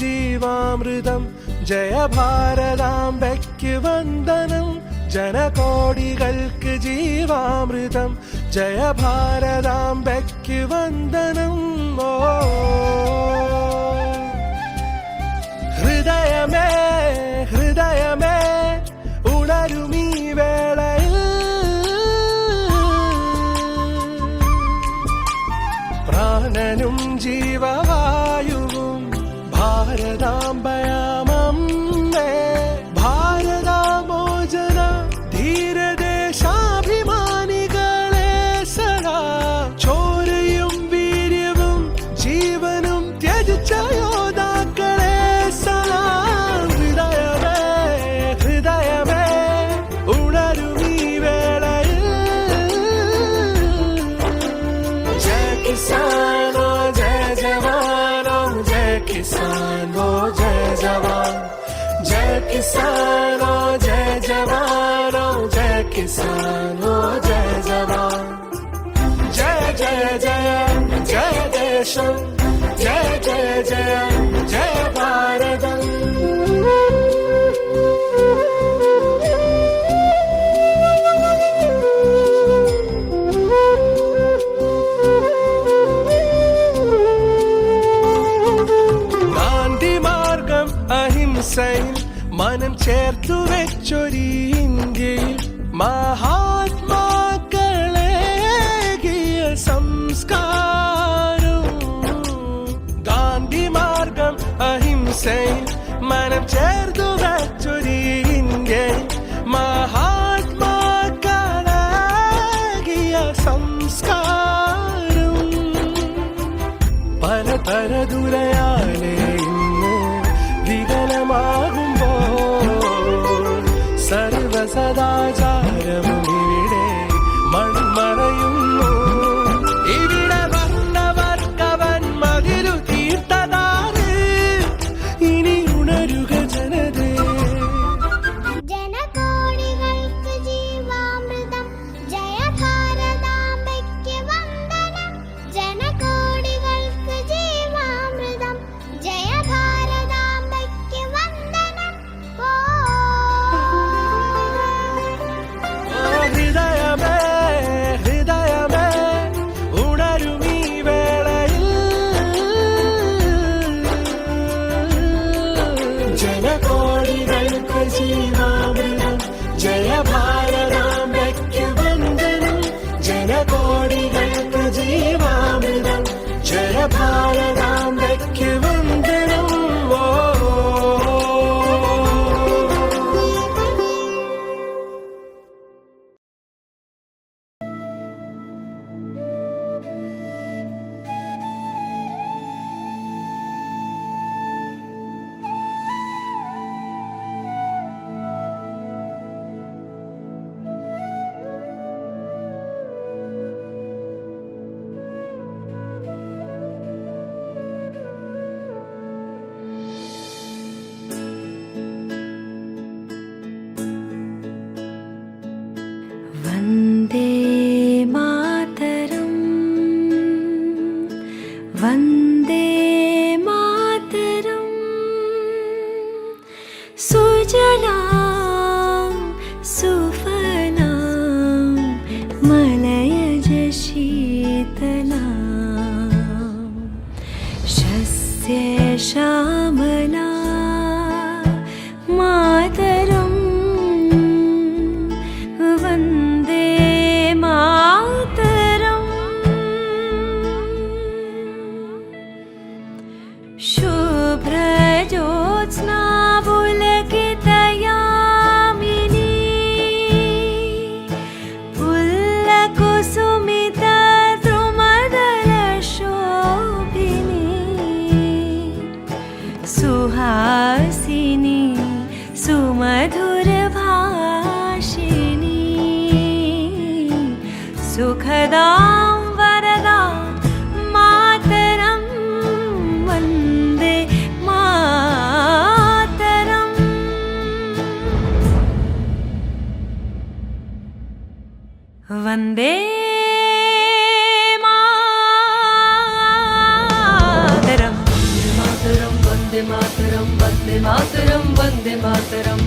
ജീവാമൃതം ജയ ഭാരതാംബയ്ക്ക് വന്ദനം ജനകോടികൾക്ക് ജീവാമൃതം ജയ ഭാരതാംബയ്ക്ക് വന്ദനം ഓ ഹൃദയമേ ഹൃദയമേ ഉണരുമീ വേളയിൽ പ്രാണനും ജീവവായുവും ഭാരതാംബയാമമ്മേ ഭാരതാമോചന ധീരദേശാഭിമാനികളെ സദാ ചോരയും വീര്യവും ജീവനും ത്യജിച്ച യോദ്ധാക്കളെ സദാ ഹൃദയമേ ഹൃദയമേ ഉണരുമീ വേളയിൽ ജയ കിസാനോ ജയ ജവാനോ ജയ കിസാനോ ജയ ജവാൻ जय किसानो जय जवानो जय किसानो जय जवान जय जय जय जय देशम जय जय जय जय भारतम ഗാന്ധി മാർഗം അഹിംസയിൽ മനം ചേർത്തു വെച്ചൊരു ഇന്ത്യയിൽ മഹാത്മാക്കളേകിയ സംസ്കാരം ഗാന്ധി മാർഗം അഹിംസയിൽ മനം ചേർത്തു വെച്ചൊരു ഇന്ത്യയിൽ മഹാത്മാക്കളേകിയ സംസ്കാരം പലതരതുലയാലേ ഇന്ന് വികലമാകുമ്പോ സർവസദാചാരവും ഇവിടെ മൺമറയുന്നു ഇവിടെ വന്നവർക്കവൻ മതിലു തീർത്തതാണ് ഇനി ഉണരുക ജനതേ ജനകോടികൾക്ക് ജീവാമൃതം ജയ ഭാരതാംബയ്ക്ക് വന്ദനം ജനകോടികൾക്ക് ജീവാമൃതം ജയ ഭാരതാംബയ്ക്ക് വന്ദനം ഓ ഹൃദയമേ ഹൃദയമേ ഉണരുമീ വേളയിൽ ജനകോടികൾക്ക് ജീവാമൃതം ജയ ഭാരതാംബയ്ക്ക് വന്ദനം ജനകോടികൾക്ക് ജീവാമൃതം ജയ ഭാരതാംബയ്ക്ക് വന്ദനം ഓ വന്ദേ മാതരം വന്ദേ മാതരം സുജലാം സുഫലാം മലയജ ശീതലാം ശസ്യശ്യാമലാ മാതരം വന്ദേ മാതരം ശുഭ്രജ്യോത്സ്നാ പുലകിതയാമിനീ പുല്ലകുസുമിതദ്രുമദലശോഭിനീ സുഹാസിനി സുമധുരഭാഷിണി സുഖദാം വരദാം മാതരം വന്ദേ മാതരം വന്ദേ മാതരം വന്ദേ മാതരം വന്ദേ മാതരം मातरम वन्दे मातरम